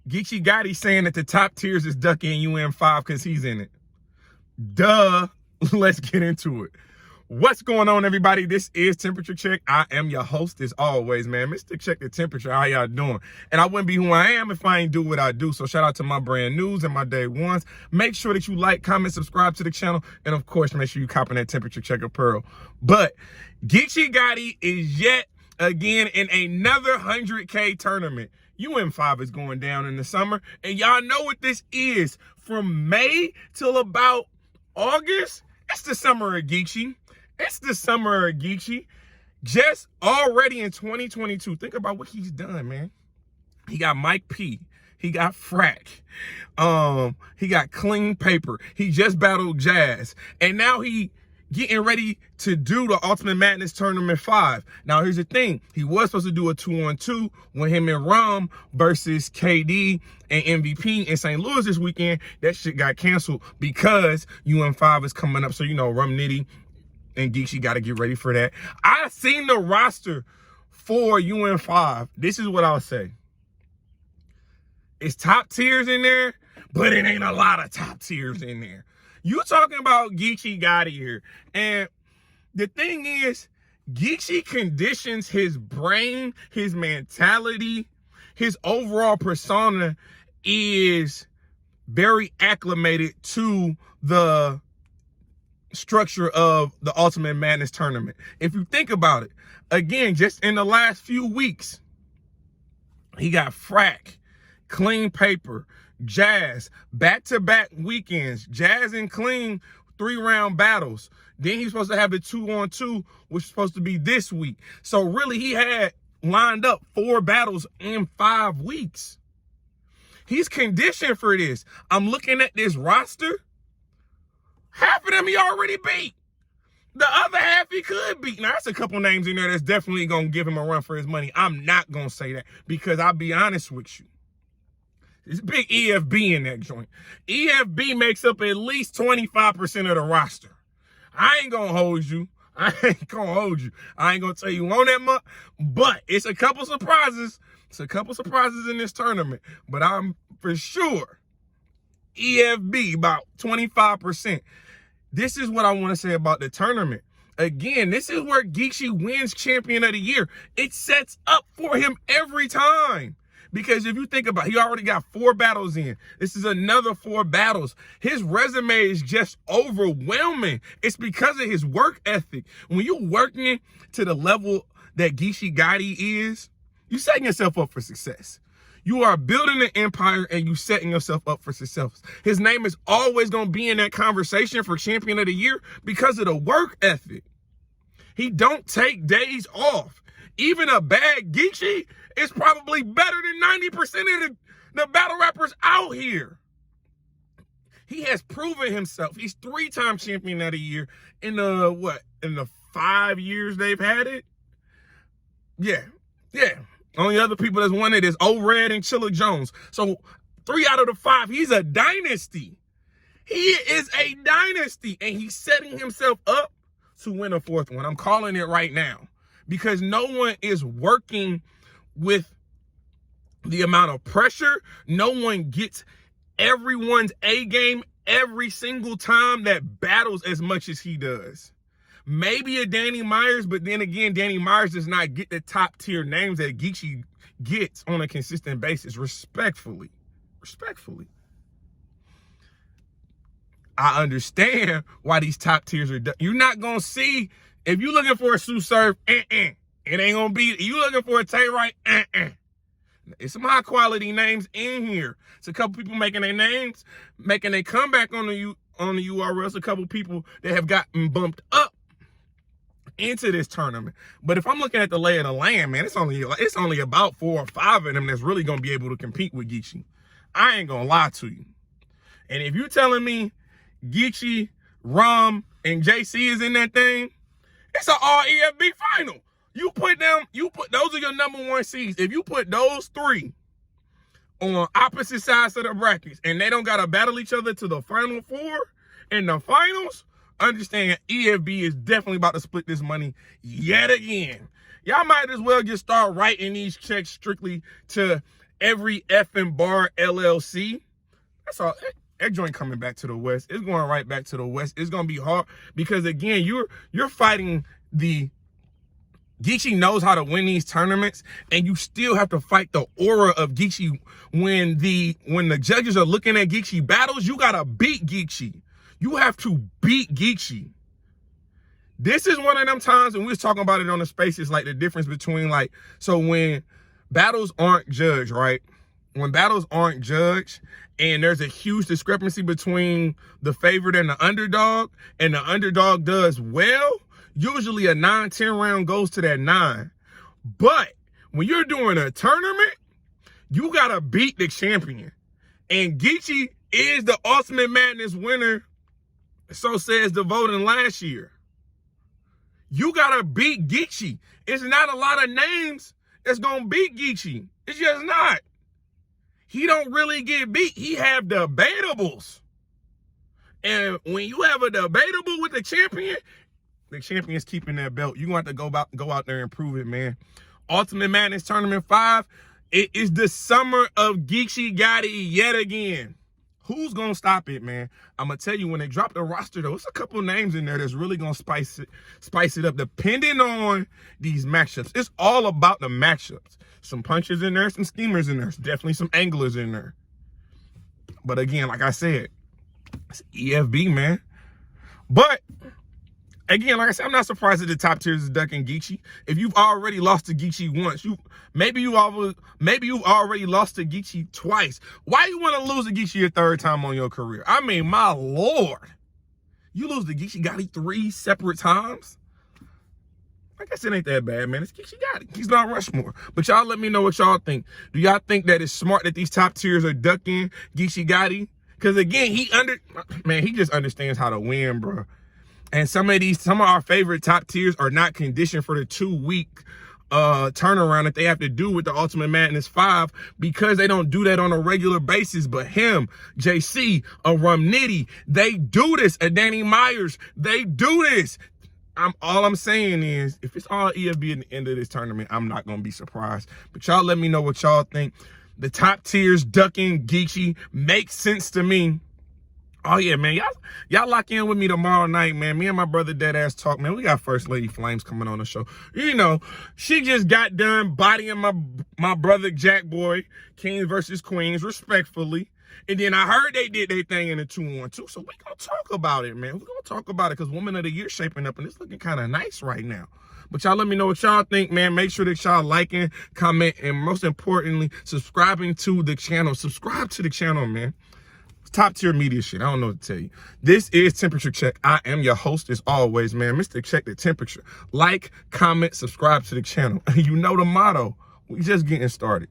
Geechi Gotti saying that the top tiers is ducking UM5 because he's in it. Duh. Let's get into it. What's going on, everybody? This is Temperature Check. I am your host, as always, man. Mr. Check the Temperature. How y'all doing? And I wouldn't be who I am if I ain't do what I do. So shout out to my brand news and my day ones. Make sure that you like, comment, subscribe to the channel. And of course, make sure you copping that Temperature Check apparel. But Geechi Gotti is yet again in another 100K tournament. UM5 is going down in the summer. And y'all know what this is. From May till about August, it's the summer of Geechi. It's the summer of Geechi. Just already in 2022, think about what he's done, man. He got Mike P. He got Frack. He got Clean Paper. He just battled Jazz. And now he getting ready to do the Ultimate Madness Tournament 5. Now, here's the thing. He was supposed to do a 2-on-2 with him and Rom versus KD and MVP in St. Louis this weekend. That shit got canceled because UM5 is coming up. So, you know, Rum Nitty and Geechi got to get ready for that. I seen the roster for UM5. This is what I'll say. It's top tiers in there, but it ain't a lot of top tiers in there. You talking about Geechi Gotti here. And the thing is, Geechi conditions his brain, his mentality, his overall persona is very acclimated to the structure of the Ultimate Madness tournament. If you think about it, again, just in the last few weeks, he got Frack, Clean Paper, Jazz, back-to-back weekends, Jazz and Clean 3-round battles. Then he's supposed to have the 2-on-2, which is supposed to be this week. So really, he had lined up 4 battles in 5 weeks. He's conditioned for this. I'm looking at this roster. Half of them he already beat. The other half he could beat. Now, that's a couple names in there that's definitely going to give him a run for his money. I'm not going to say that because I'll be honest with you. There's a big EFB in that joint. EFB makes up at least 25% of the roster. I ain't going to hold you. I ain't going to tell you on that much, but it's a couple surprises. It's a couple surprises in this tournament, but I'm for sure EFB about 25%. This is what I want to say about the tournament. Again, this is where Geechi wins Champion of the Year. It sets up for him every time. Because if you think about it, he already got 4 battles in. This is another 4 battles. His resume is just overwhelming. It's because of his work ethic. When you're working to the level that Geechi Gotti is, you're setting yourself up for success. You are building an empire and you setting yourself up for success. His name is always going to be in that conversation for Champion of the Year because of the work ethic. He don't take days off. Even a bad Geechi is probably better than 90% of the battle rappers out here. He has proven himself. He's 3-time Champion of the Year in the 5 years they've had it? Yeah. Only other people that's won it is O-Red and Chilla Jones. So 3 out of the 5, he's a dynasty. He is a dynasty, and he's setting himself up to win a 4th one. I'm calling it right now because no one is working with the amount of pressure. No one gets everyone's A game every single time that battles as much as he does. Maybe a Danny Myers, but then again, Danny Myers does not get the top tier names that Geechi gets on a consistent basis. Respectfully. I understand why these top tiers are done. You're not going to see, if you're looking for a Sue Surf, it ain't going to be, you looking for a Tay Wright, It's some high quality names in here. It's a couple people making their names, making a comeback on the URLs. A couple people that have gotten bumped up into this tournament. But if I'm looking at the lay of the land, man, it's only about 4 or 5 of them that's really going to be able to compete with Geechi. I ain't going to lie to you. And if you're telling me Geechi, Rom, and JC is in that thing, it's an all EFB final. Those are your number 1 seeds. If you put those 3 on opposite sides of the brackets and they don't got to battle each other to the final 4 in the finals, understand EFB is definitely about to split this money yet again. Y'all might as well just start writing these checks strictly to every effing bar LLC. That's all. That joint coming back to the West. It's going right back to the West. It's gonna be hard because again, you're fighting the Geechi knows how to win these tournaments, and you still have to fight the aura of Geechi. When the judges are looking at Geechi battles, you gotta beat Geechi. You have to beat Geechi. This is one of them times, and we was talking about it on the spaces, like the difference between so when battles aren't judged, right? When battles aren't judged and there's a huge discrepancy between the favorite and the underdog does well, usually a 9-10 round goes to that 9. But when you're doing a tournament, you gotta beat the champion. And Geechi is the Ultimate Madness winner, so says the voting last year. You gotta beat Geechi. It's not a lot of names that's gonna beat Geechi. It's just not. He don't really get beat. He have debatables. And when you have a debatable with the champion's keeping that belt. You're going to have to go out there and prove it, man. Ultimate Madness Tournament 5, it is the summer of Geechi Gotti yet again. Who's going to stop it, man? I'm going to tell you, when they drop the roster, though, it's a couple names in there that's really going to spice it up, depending on these matchups. It's all about the matchups. Some punches in there, some schemers in there. Definitely some anglers in there. But again, like I said, it's EFB, man. But again, like I said, I'm not surprised that the top tiers is ducking Geechi. If you've already lost to Geechi once, maybe you've already lost to Geechi twice. Why you want to lose to Geechi a third time on your career? I mean, my Lord. You lose to Geechi Gotti 3 separate times? I guess it ain't that bad, man. It's Geechi Gotti. He's not Rushmore. But y'all let me know what y'all think. Do y'all think that it's smart that these top tiers are ducking Geechi Gotti? Because again, he just understands how to win, bro. And some of our favorite top tiers are not conditioned for the 2-week turnaround that they have to do with the Ultimate Madness 5, because they don't do that on a regular basis. But him, JC, a Rumnitty, they do this. A Danny Myers, they do this. All I'm saying is, if it's all EFB at the end of this tournament, I'm not going to be surprised. But y'all let me know what y'all think. The top tiers ducking Geechi makes sense to me. Oh, yeah, man. Y'all lock in with me tomorrow night, man. Me and my brother Deadass Talk, man. We got First Lady Flames coming on the show. You know, she just got done bodying my brother Jack Boy, Kings versus Queens, respectfully. And then I heard they did their thing in the 2-on-2. So we gonna talk about it, man. We're gonna talk about it because Woman of the Year shaping up, and it's looking kind of nice right now. But y'all let me know what y'all think, man. Make sure that y'all liking, comment, and most importantly, subscribing to the channel. Subscribe to the channel, man. Top tier media shit. I don't know what to tell you. This is Temperature Check. I am your host as always, man. Mr. Check the Temperature. Like, comment, subscribe to the channel. You know the motto. We just getting started.